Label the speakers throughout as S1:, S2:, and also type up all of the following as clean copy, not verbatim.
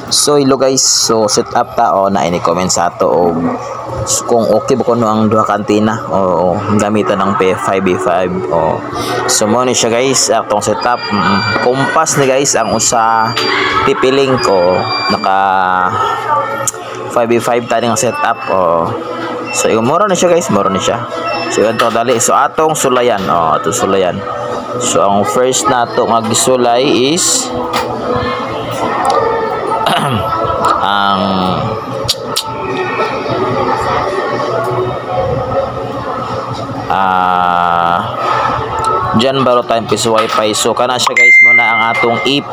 S1: So hello guys, so set up ta o na ini comment sa ato o kung okay ba kuno ang duha ka antena o gamitan ng P5B5 o so mo ni siya guys atong setup. Kompas ni guys ang usa pipiling ko naka 5B5 tani nga setup o so mura na siya guys, mura na siya. So ito dali, so atong sulayan o ato sulayan. So ang first nato nga gisulay is ang John Barrow time piso wifi. So kana siya guys muna ang atong EP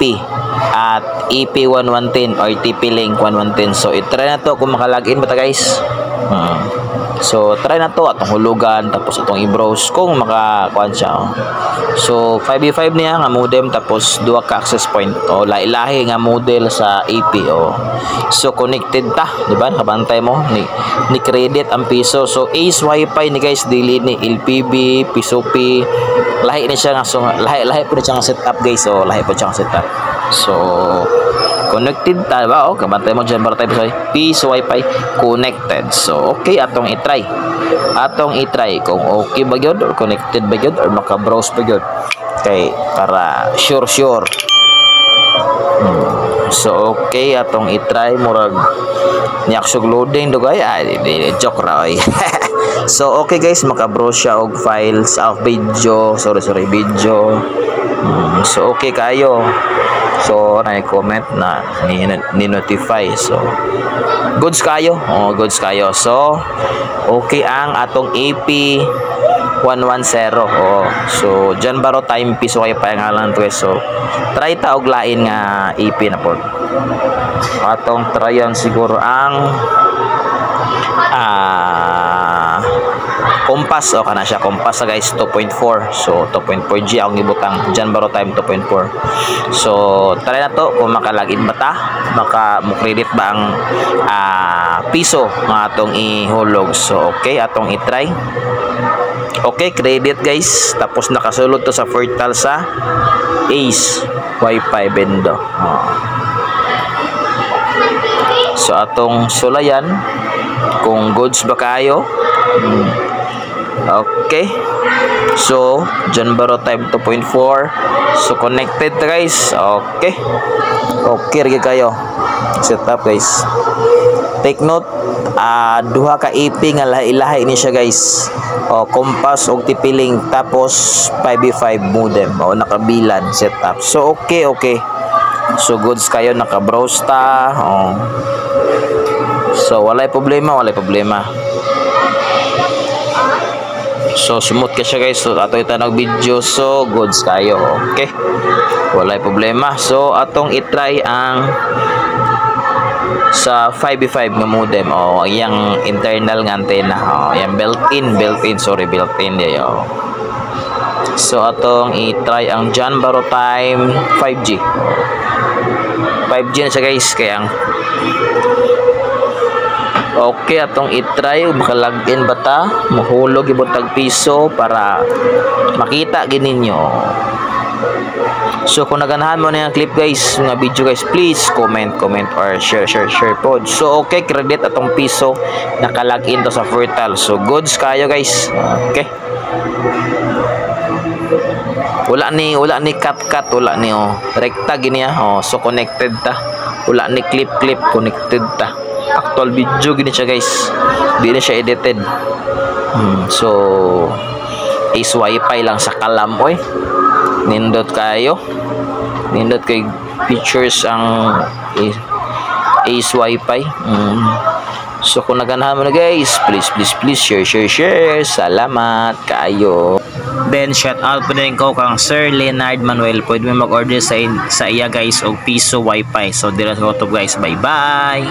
S1: at EP1110 or TP-Link 1110. So i-try na to kung makalagin ba ta guys. So try na to atong hulugan tapos atong i-browse kung makakuan siya. So 5B5 niya nga modem tapos duha ka access point o lahi-lahi nga model sa AP o. So connected ta, di ba? Kabantay mo ni credit ang piso. So Ace Wi-Fi ni guys dili ni LPB, P2P. Lahi ni siya nga so lahi po siya nga setup guys. So lahi po siya nga setup. So connected ta ba o kabantay mo dyan para tayo sa piso wifi connected. So okay atong i-try kung okay ba yun or connected ba yun or maka-browse ba yun okay para sure. So okay atong i-try murag niaksog loading do guys joke ra oy. So okay guys maka-browse siya og files of video video. So okay kayo. So na-comment na ni-notify. So goods kayo. Goods kayo. So okay ang atong AP 110. So John Barrow time piso wifi ang alang to. So try ta og lain nga AP na pod. Atong tryan siguro ang Kompas o kana siya Kompas guys 2.4. So 2.4G ang gibutang John Barrow time 2.4. So try na to kung makalagin ba ta, maka mo credit ba ang piso nga atong ihulog. So okay atong i-try. Okay credit guys tapos nakasulod to sa portal sa Ace Wi-Fi bendo. So atong sulayan kung goods ba kayo. Okay. So John Barrow time 2.4. So connected guys. Okay. Okay rin kayo. Setup guys. Take note duha ka AP nga lahi-lahi ni siya guys. Kompas og TP-Link tapos 5B5 modem o nakabilan setup. So okay. So goods kayo naka-browse ta. So walay problema. So smooth ka siya guys. So ato itanog video. So goods kayo. Okay. Walay problema. So atong i-try ang sa 5B5 nga modem yang internal nga antena yang built-in diyo. So atong i-try ang John Barrow time 5G na siya guys kaya ang okay atong i-try makalagin ba ta mahulog ibutag piso para makita gininyo. So kung naganahan mo na yung clip guys nga video guys please comment or share pod. So okay credit atong piso nakalagin to sa portal. So goods kayo guys. Okay wala ni cut wala ni rekta gini so connected ta wala ni clip connected ta actual video gini siya guys di na siya edited. So Ace Wi-Fi lang sa kalam oy nindot kay features ang Ace Wi-Fi. So kung naganahan mo na guys please share. Salamat kayo. Then shout out po din ko kang Sir Leonard Manuel. Pwede mo mag-order sa iya guys og piso wifi. So dira sa to guys. Bye bye.